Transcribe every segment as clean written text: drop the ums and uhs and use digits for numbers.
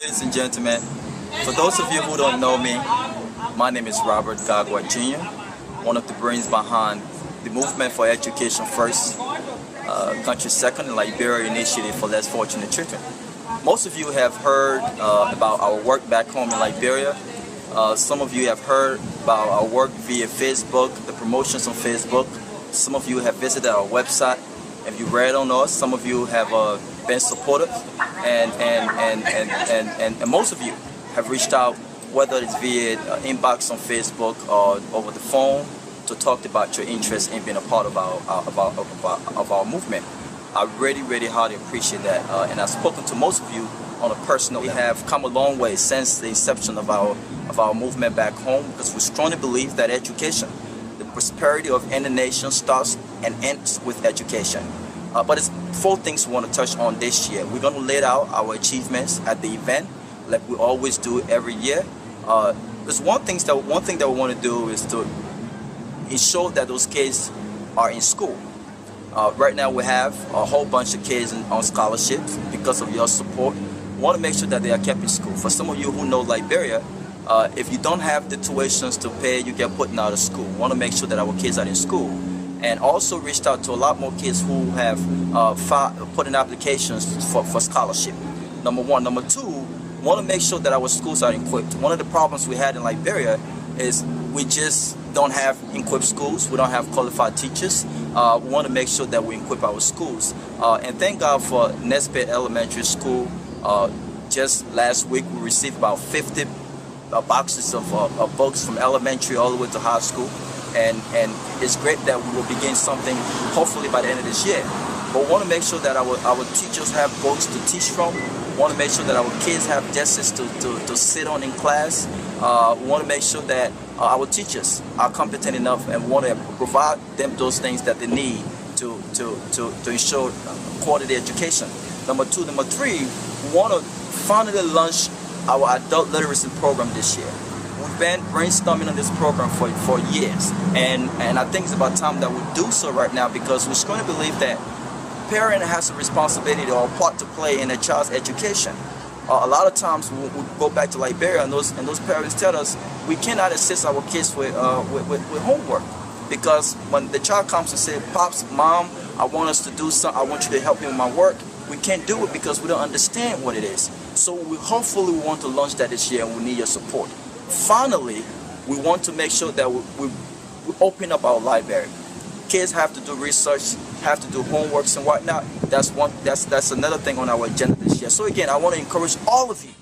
Ladies and gentlemen, for those of you who don't know me, my name is Robert Garguah Jr., one of the brains behind the Movement for Education First, Country Second, and Liberia Initiative for Less Fortunate Children. Most of you have heard about our work back home in Liberia. Some of you have heard about our work via Facebook, the promotions on Facebook. Some of you have visited our website. If you read on us, some of you have been supportive, and most of you have reached out, whether it's via inbox on Facebook or over the phone, to talk about your interest in being a part of our movement. I really highly appreciate that, and I've spoken to most of you on a personal level. We have come a long way since the inception of our movement back home, because we strongly believe that education, the prosperity of any nation, starts and ends with education. But it's 4 things we want to touch on this year. We're going to lay out our achievements at the event, like we always do every year. There's one thing that we want to do is to ensure that those kids are in school. Right now we have a whole bunch of kids on scholarships because of your support. We want to make sure that they are kept in school. For some of you who know Liberia, if you don't have the tuitions to pay, you get put out of school. We want to make sure that our kids are in school. And also reached out to a lot more kids who have put in applications for scholarship. Number 1. Number 2, we want to make sure that our schools are equipped. One of the problems we had in Liberia is we just don't have equipped schools. We don't have qualified teachers. We want to make sure that we equip our schools. And thank God for Nespet Elementary School. Just last week we received about 50 boxes of books from elementary all the way to high school. And it's great that we will begin something hopefully by the end of this year. But we want to make sure that our teachers have books to teach from. We want to make sure that our kids have desks to sit on in class. We want to make sure that our teachers are competent enough, and we want to provide them those things that they need to ensure quality education. Number 2. Number 3, we want to finally launch our adult literacy program this year. We've been brainstorming on this program for years, and I think it's about time that we do so right now, because we're going to believe that parent has a responsibility or a part to play in a child's education. A lot of times we go back to Liberia, and those parents tell us we cannot assist our kids with homework, because when the child comes and says, "Pops, Mom, I want us to do something. I want you to help me with my work," we can't do it because we don't understand what it is. So we hopefully want to launch that this year, and we need your support. Finally, we want to make sure that we open up our library. Kids have to do research, have to do homeworks and whatnot. That's another thing on our agenda this year. So again, I want to encourage all of you.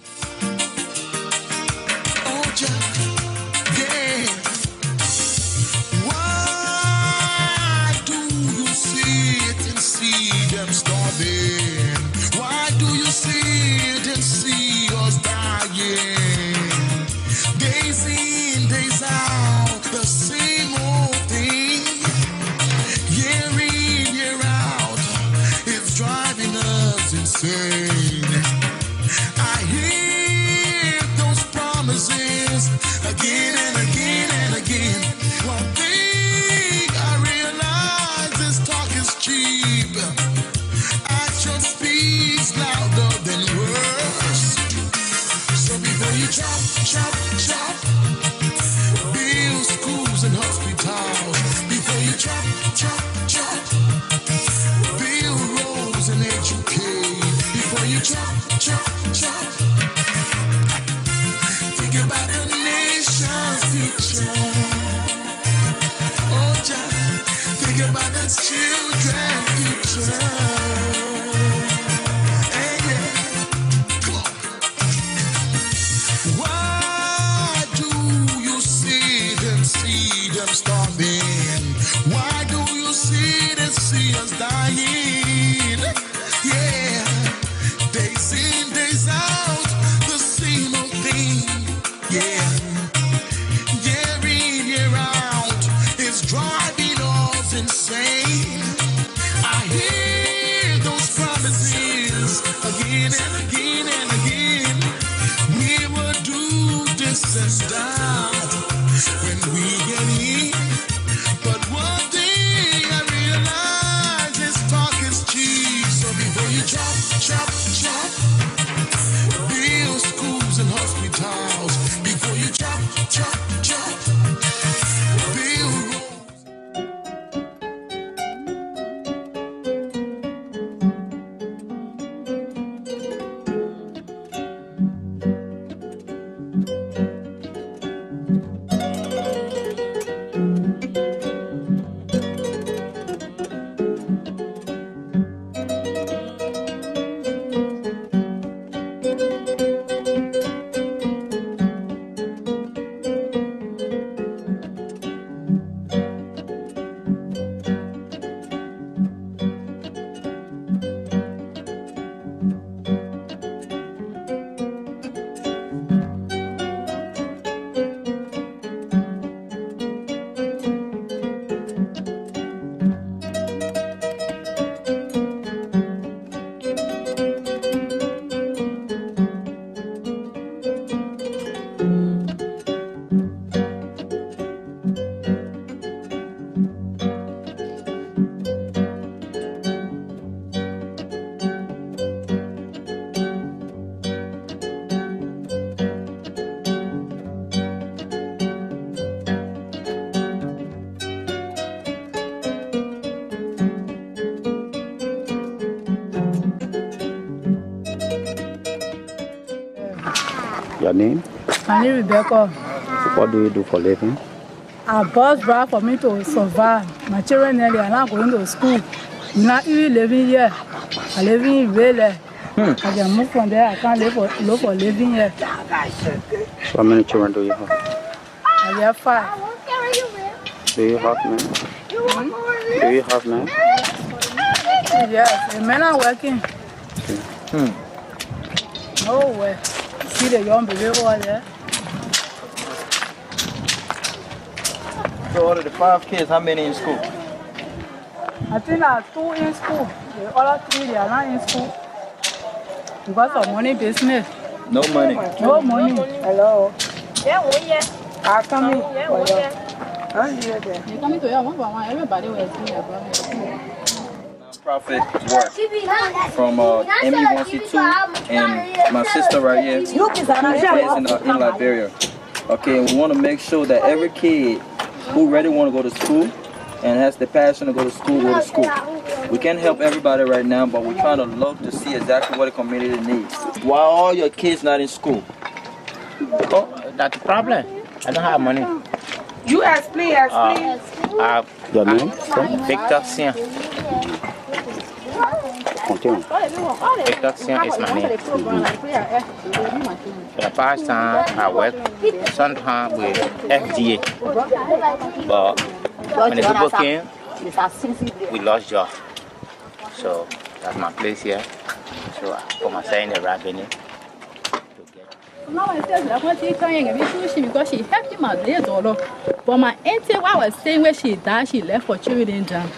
Why do you sit and see them starving? Why do you sit and see us dying? Days in, days out, the same old thing. Year in, year out, it's driving us insane. I hear those promises again and again and again. One thing I realize is talk is cheap. Action speaks louder than words. So before you chop, build schools and hospitals. Before you chop, build roads and educate. Before you chop, think about the nation's future. Oh, just think about the children's future. Starving. Why do you sit and see us dying? Yeah, days in, days out, the same old thing. Yeah, year in, year out, it's driving us insane. I hear those promises again and again and again. We will do this and that when we get in. But one thing I realize is talk is cheap. So before you chop, build Your name? My name is Rebecca. What do you do for living? I bus drive for me to survive. My children are not going to school. I'm not even living here. I live in Liberia. I can move from there. I can't live for living here. So how many children do you have? I have 5. Do you have men? Do you have men? Yes, the men are working. No way. See the young baby over there. So out of the 5 kids, how many in school? I think there are 2 in school. The other 3 they are not in school. Because of money business. No money. No money. Hello. I come in. You coming to your one by one. Everybody will see your Profit work from ME1C2 and my sister right here who is in Liberia. Okay, we want to make sure that every kid who really want to go to school and has the passion to go to school, go to school. We can't help everybody right now, but we're trying to look to see exactly what the community needs. Why are all your kids not in school? Oh, that's the problem. I don't have money. You explain. Your name? Victor Sian. Continue. Victor Sian is my name. For the past time, I work sometimes with FDA. But when the people came, we lost job. So that's my place here. So I put myself in the revenue. Now I said that when she crying and she because she helped him out there, but my auntie, what I was saying when she died, she left for children down.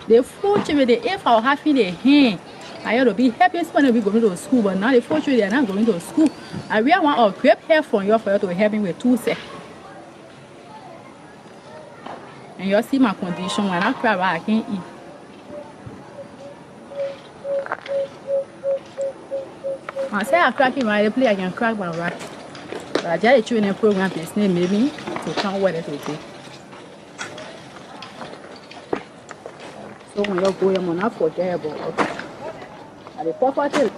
The 4 children, if I have in the hand, I ought to be happy when we going to school, but now the 4 children are not going to school. I really want a grape hair from you for you to help me with 2 sets. And you see my condition when I cry, I can't eat. I say I crack in my play, I can crack my rack. But I just train a program this name maybe to come with it today. So when you go, I'm not forget about it. And the poverty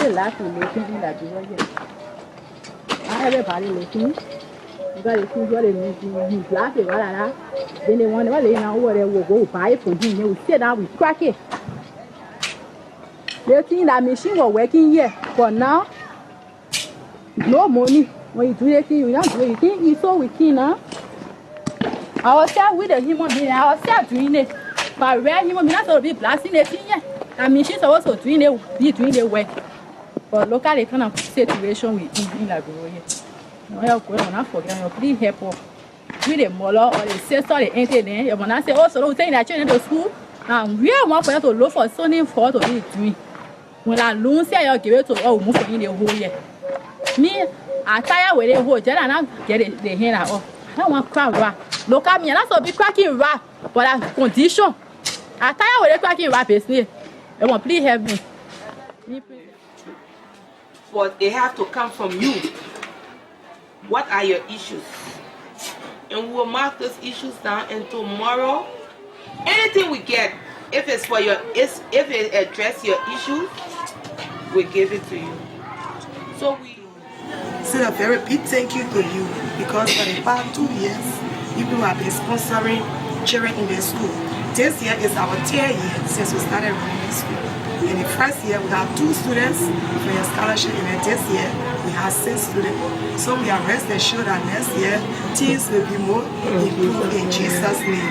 life is making in Liberia. Everybody looking. You got to see what they need. You black it, then they want to know where they will go buy it from him. They will sit down with crack it. They think that machine was working here, but now no money. When you do the thing, you don't do it. You think you so wicked now. I was there with the human being. I was there doing it. But where human being, not to be blasting the thing here. That machine is also doing the work. But look at the kind of situation we in Liberia. No, you're going to forget. You please help us. With the mother or the sister, the auntie, then you want to say, oh, so we're saying that children to school. We are one for you to look for something for to be doing. When I lose here, you give it to all move in the whole year. Me, I tire with the whole jet and I get the hand out. I don't want crowd rap. Look at me, and that's a big cracking rap, but a condition. I tire with the cracking rap, basically. I want please help me. But they have to come from you. What are your issues? And we will mark those issues down, and tomorrow, anything we get, if it's for your, if it address your issues, we give it to you. So we say a very big thank you to you, because for the past 2 years, people have been sponsoring children in their school. This year is our 10th year since we started running the school. In the first year, we have 2 students for your scholarship, and then this year, we have 6 students. So we are rest assured that next year, things will be more improved in Jesus' name.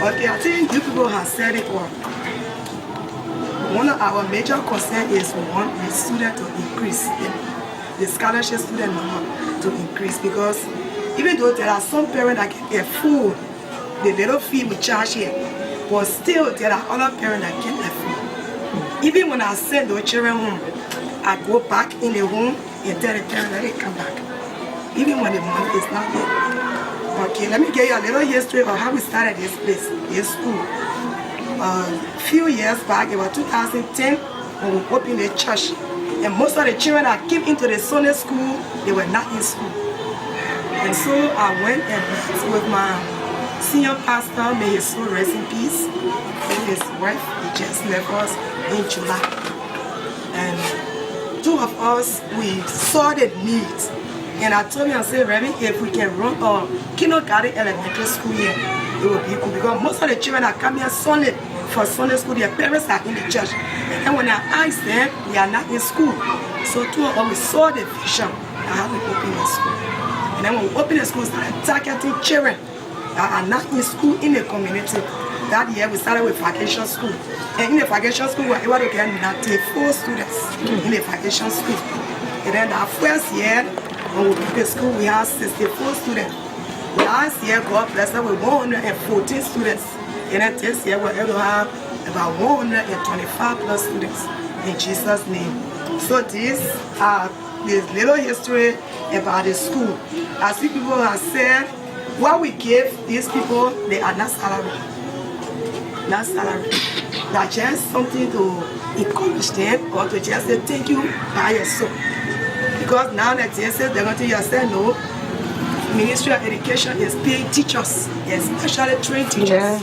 Okay, I think you people have said it all. One of our major concerns is we want the student to increase, the scholarship student number to increase, because even though there are some parents that can afford the little fee we charge here, but still there are other parents that can't afford. Even when I send those children home, I go back in the home and tell the parents that they come back, even when the money is not there. Okay, let me give you a little history of how we started this place, this school. A few years back, it was 2010, when we opened the church. And most of the children that came into the Sunday school, they were not in school. And so I went and met with my senior pastor, may his soul rest in peace, and his wife. He just left us in July. And 2 of us, we saw the need And I told him, I said, Reverend, if we can run a kindergarten elementary school here, it will be good. Because most of the children that come here Sunday for Sunday school, their parents are in the church. And when I asked them, they are not in school. So two of us, we saw the vision and how we open the school. And then when we open the school, we started targeting children that are not in school in the community. That year we started with vacation school. And in the vacation school, we were able to get 94 students in the vacation school. And then that first year, when we opened the school, we had 64 students. Last year, God blessed us with 114 students. And then this year, we're able to have about 125 plus students in Jesus' name. So this little history about the school. As you people have said, what we give these people, they are not salary. Not salary. That's just something to encourage them or to just say thank you by yourself. Because now that they say they're going to say no, Ministry of Education is paying teachers, especially trained teachers.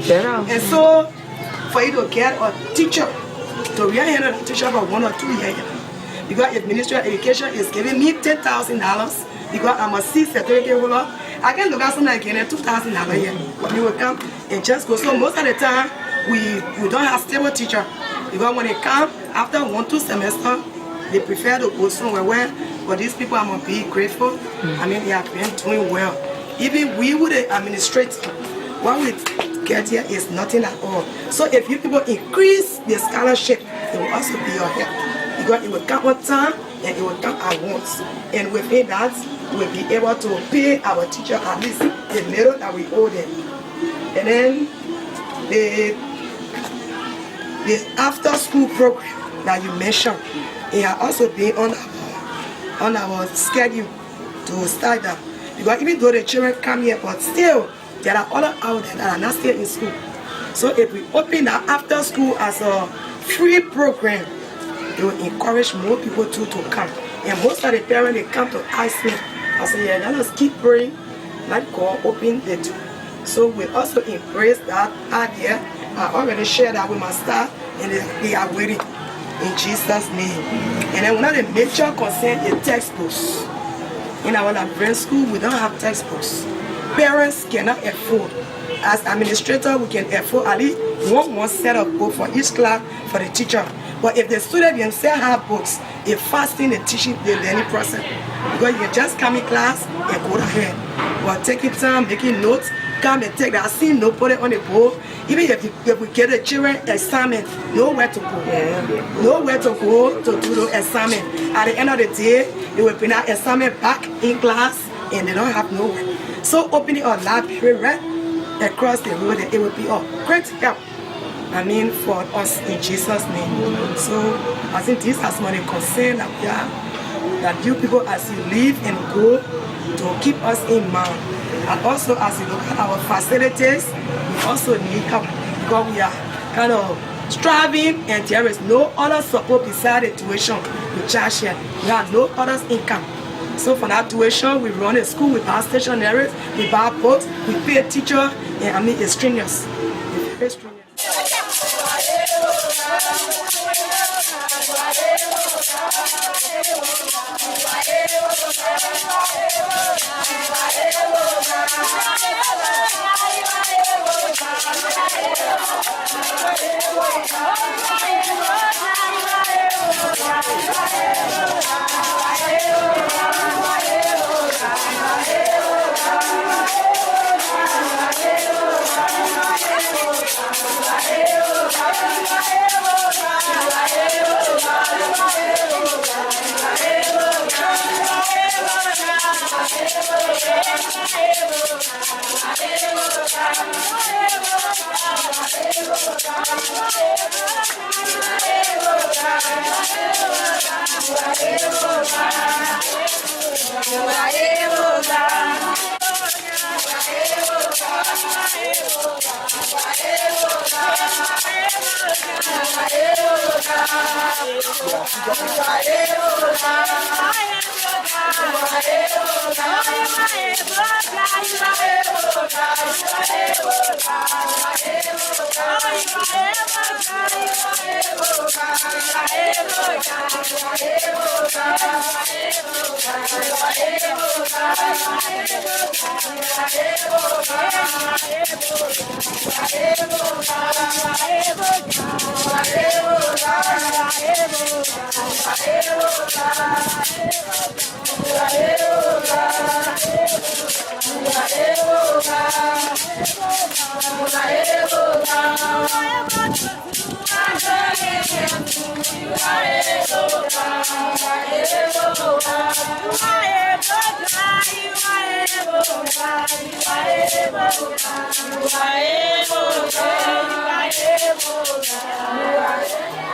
Yeah. And so, for you to get a teacher, to re-handle a teacher for 1 or 2 years, because if Ministry of Education is giving me $10,000, because I'm a C certificate holder, I can look at something like $2,000 a year. When you will come and just go. So most of the time, we don't have stable teacher. Because when they come, after 1-2 semesters, they prefer to go somewhere where, for these people, I'm going to be grateful. I mean, they have been doing well. Even we would administrate, what we get here is nothing at all. So if you people increase the scholarship, it will also be your help. Because it will come on time and it will come at once. And within that, we'll be able to pay our teacher at least the little that we owe them. And then the after school program that you mentioned, it has also been on our schedule to start that. Because even though the children come here, but still there are other out there that are not still in school. So if we open that after school as a free program, it will encourage more people to come. And most of the parents, they come to ask me, I say, yeah, let us keep praying, let God open the door. So we also embrace that idea. I already shared that with my staff, and they are waiting in Jesus' name. And then one of the major concerns is textbooks. In our Liberian school, we don't have textbooks. Parents cannot afford. As administrator, we can afford at least one set of books for each class for the teacher. But if the student themselves have books, it's fasting the teaching, the learning process. Because you just come in class and go ahead. But taking time, making notes, come and take that. I see no put it on the board. Even if we get the children assignment, nowhere to go. Yeah. Nowhere to go to do the assignment. At the end of the day, they will bring that assignment back in class and they don't have nowhere. So opening a library right across the road, it will be a great help. I mean, for us in Jesus' name. So I think this has money concern that we are, that you people as you live and go to keep us in mind. And also as you look at our facilities, we also need help because we are kind of striving and there is no other support beside the tuition we charge here. We have no other income. So for that tuition, we run a school, we buy stationaries, we buy books, we pay a teacher, and I mean it's strenuous. It's very strenuous.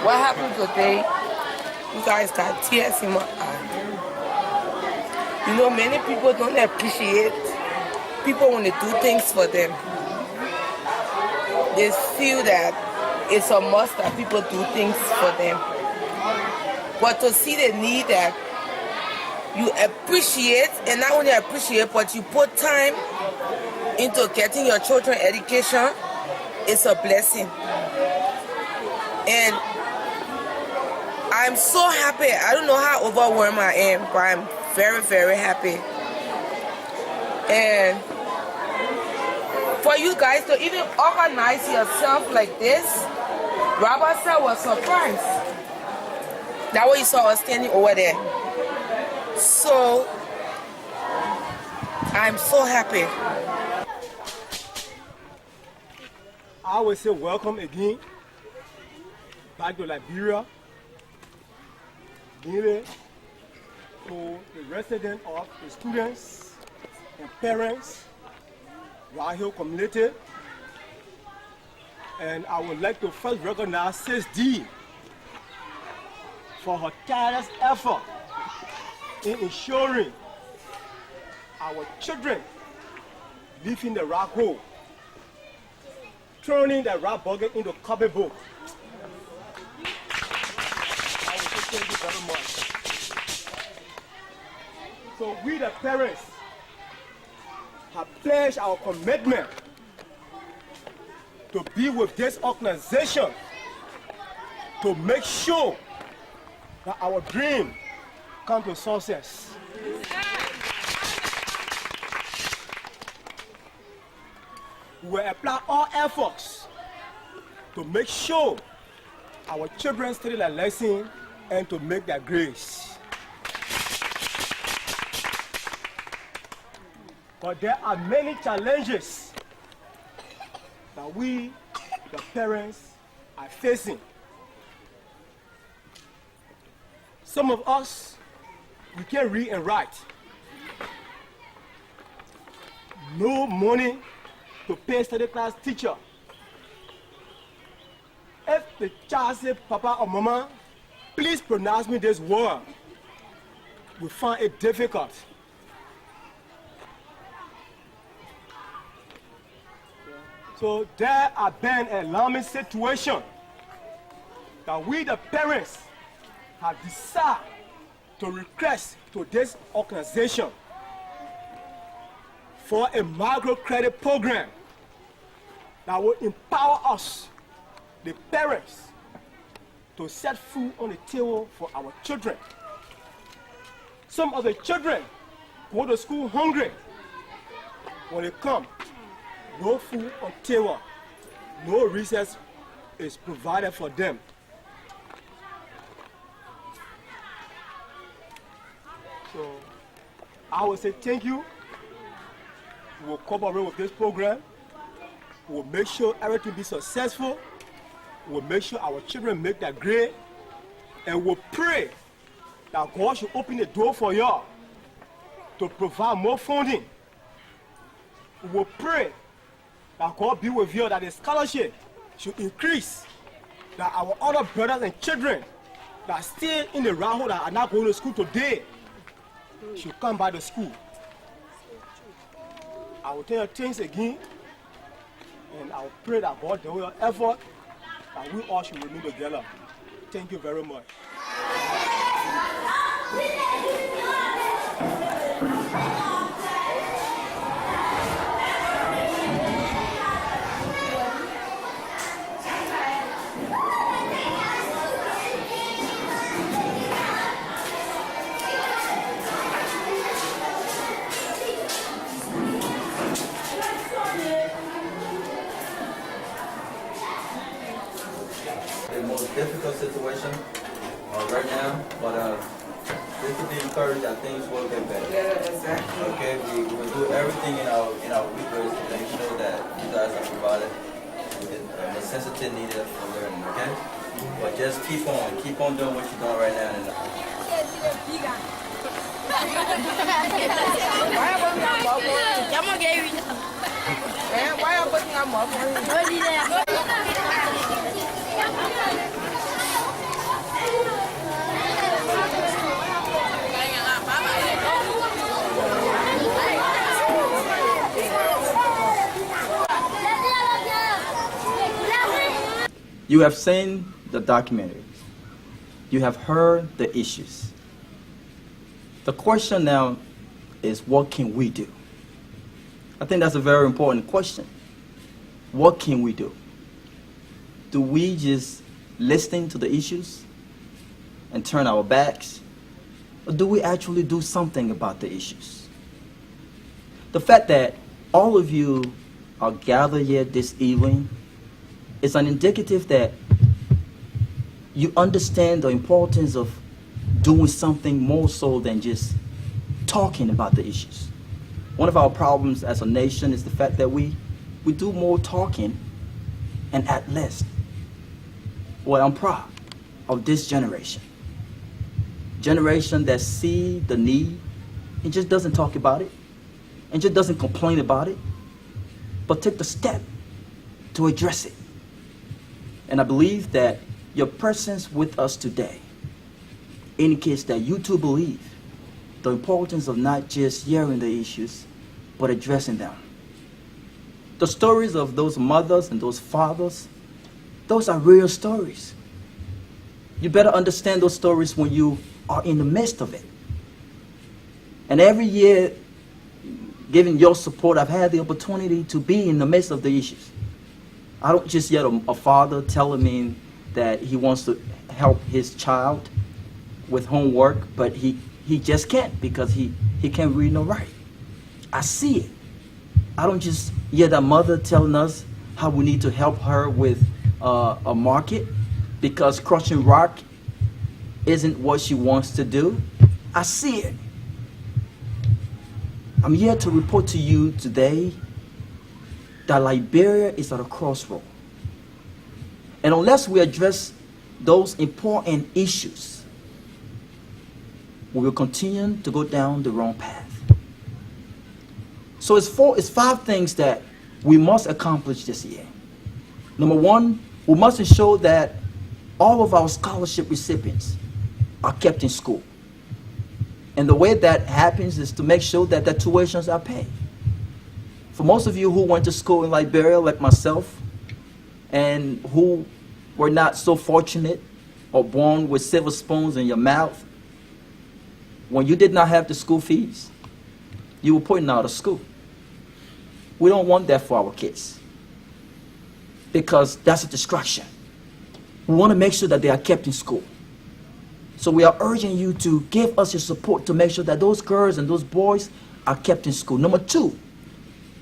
What happened today? You guys got tears in my eyes. You know, many people don't appreciate people when they do things for them. They feel that it's a must that people do things for them. But to see the need that you appreciate, and not only appreciate, but you put time into getting your children education, it's a blessing. And I'm so happy. I don't know how overwhelmed I am, but I'm very, very happy. And for you guys to even organize yourself like this, Robert said was surprised. That way you saw us standing over there. So I'm so happy. I will say welcome again back to Liberia, to the residents of the students and parents, Rahil community. And I would like to first recognize Sis D for her tireless effort in ensuring our children live in the rock hole, turning the rock bucket into copy book. I will say thank you very much. So we the parents have pledged our commitment to be with this organization to make sure that our dream come to success. We will apply all efforts to make sure our children study their lesson and to make their grades. But there are many challenges that we, the parents, are facing. Some of us, we can't read and write. No money to pay study class teacher. If the child says, Papa or Mama, please pronounce me this word, we find it difficult. So there have been an alarming situation that we, the parents, have decided to request to this organization for a microcredit program that will empower us, the parents, to set food on the table for our children. Some of the children go to school hungry. When they come, no food on table, no recess is provided for them. So I will say thank you. We will cooperate with this program. We will make sure everything be successful. We will make sure our children make their grade. And we'll pray that God should open the door for y'all to provide more funding. We will pray that God be with you, that the scholarship should increase, that our other brothers and children that stay in the round that are not going to school today should come back to school. I will tell you things again, and I will pray that God do your effort, that we all should remain together. Thank you very much. difficult situation right now, but just to be encouraged that things will get better. Yeah, exactly. Okay, we will do everything in our weekends to make sure that you guys are provided with the necessity needed for learning. Okay, but just keep on doing what you're doing right now. You have seen the documentary. You have heard the issues. The question now is, what can we do? I think that's a very important question. What can we do? Do we just listen to the issues and turn our backs? Or do we actually do something about the issues? The fact that all of you are gathered here this evening is an indicative that you understand the importance of doing something more so than just talking about the issues. One of our problems as a nation is the fact that we do more talking and act less. Well, I'm proud of this generation. Generation that see the need and just doesn't talk about it and just doesn't complain about it, but take the step to address it. And I believe that your presence with us today indicates that you too believe the importance of not just hearing the issues, but addressing them. The stories of those mothers and those fathers, those are real stories. You better understand those stories when you are in the midst of it. And every year, given your support, I've had the opportunity to be in the midst of the issues. I don't just hear a father telling me that he wants to help his child with homework, but he just can't because he can't read nor write. I see it. I don't just hear that mother telling us how we need to help her with a market because crushing rock isn't what she wants to do. I see it. I'm here to report to you today that Liberia is at a crossroad. And unless we address those important issues, we will continue to go down the wrong path. So it's five things that we must accomplish this year. Number one, we must ensure that all of our scholarship recipients are kept in school. And the way that happens is to make sure that their tuitions are paid. For most of you who went to school in Liberia, like myself, and who were not so fortunate or born with silver spoons in your mouth, when you did not have the school fees, you were put out of school. We don't want that for our kids because that's a distraction. We want to make sure that they are kept in school. So we are urging you to give us your support to make sure that those girls and those boys are kept in school. Number two,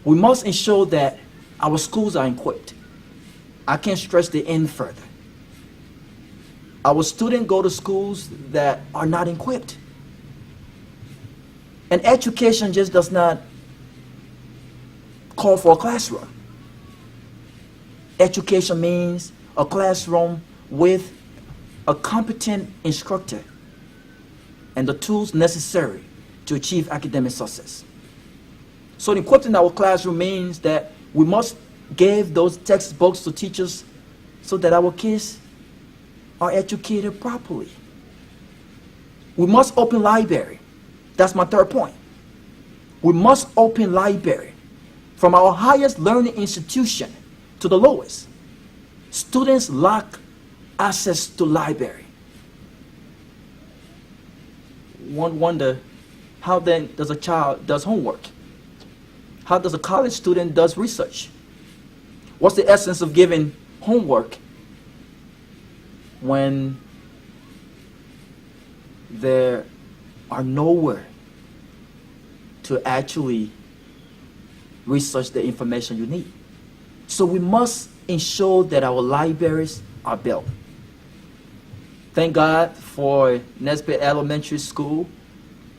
we must ensure that our schools are equipped. I can't stress the end further. Our students go to schools that are not equipped. And education just does not call for a classroom. Education means a classroom with a competent instructor and the tools necessary to achieve academic success. So equipping our classroom means that we must give those textbooks to teachers so that our kids are educated properly. We must open library. That's my third point. We must open library from our highest learning institution to the lowest. Students lack access to library. One wonder, how then does a child does homework? How does a college student does research? What's the essence of giving homework when there are nowhere to actually research the information you need? So we must ensure that our libraries are built. Thank God for Nesbitt Elementary School.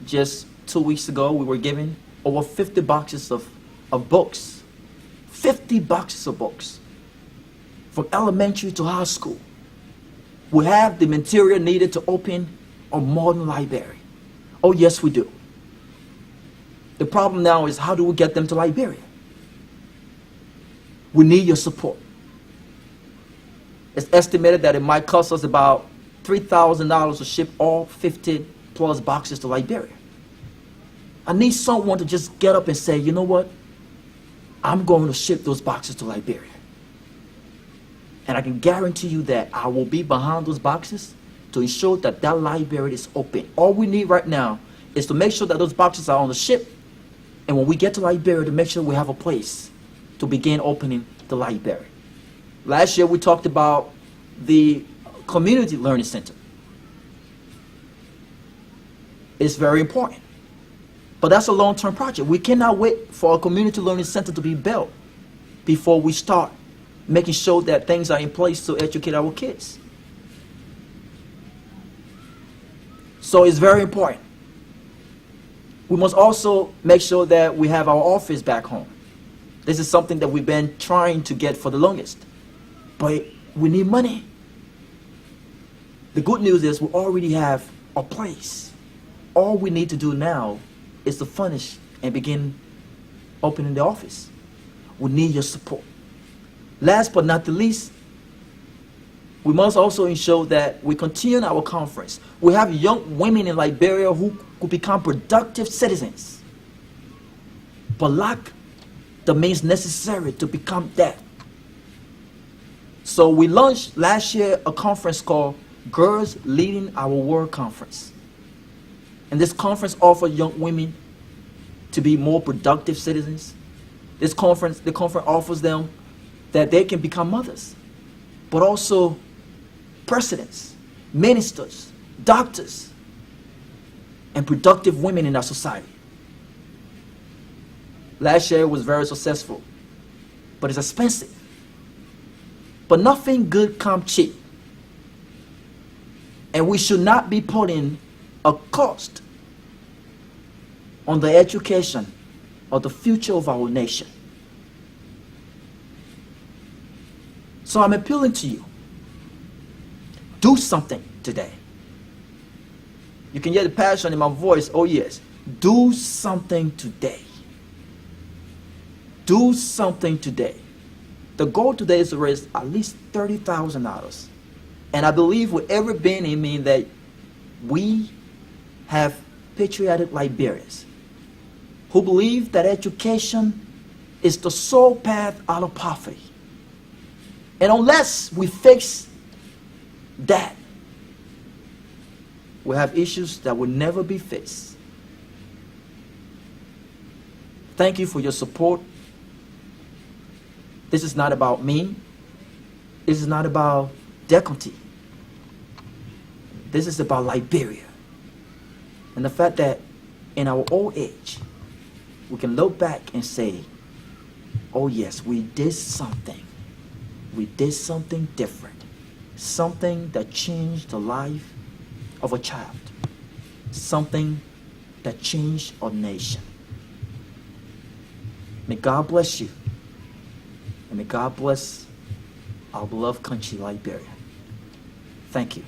Just 2 weeks ago, we were given over 50 boxes of books. 50 boxes of books. From elementary to high school. We have the material needed to open a modern library. Oh yes, we do. The problem now is, how do we get them to Liberia? We need your support. It's estimated that it might cost us about $3,000 to ship all 50 plus boxes to Liberia. I need someone to just get up and say, you know what? I'm going to ship those boxes to Liberia. And I can guarantee you that I will be behind those boxes to ensure that that library is open. All we need right now is to make sure that those boxes are on the ship. And when we get to Liberia, to make sure we have a place to begin opening the library. Last year, we talked about the community learning center. It's very important. But that's a long-term project. We cannot wait for a community learning center to be built before we start making sure that things are in place to educate our kids. So it's very important. We must also make sure that we have our office back home. This is something that we've been trying to get for the longest. But we need money. The good news is we already have a place. All we need to do now is to furnish and begin opening the office. We need your support. Last but not the least, we must also ensure that we continue our conference. We have young women in Liberia who could become productive citizens, but lack the means necessary to become that. So we launched last year a conference called Girls Leading Our World Conference. And this conference offers young women to be more productive citizens. The conference offers them that they can become mothers, but also presidents, ministers, doctors, and productive women in our society. Last year was very successful, but it's expensive. But nothing good comes cheap. And we should not be putting a cost on the education or the future of our nation. So I'm appealing to you. Do something today. You can hear the passion in my voice. Oh yes. Do something today. Do something today. The goal today is to raise at least $30,000. And I believe with every being in me that we have patriotic Liberians who believe that education is the sole path out of poverty. And unless we fix that, we have issues that will never be fixed. Thank you for your support. This is not about me. This is not about Dekontee. This is about Liberia. And the fact that in our old age, we can look back and say, oh yes, we did something. We did something different. Something that changed the life of a child. Something that changed a nation. May God bless you. And may God bless our beloved country, Liberia. Thank you.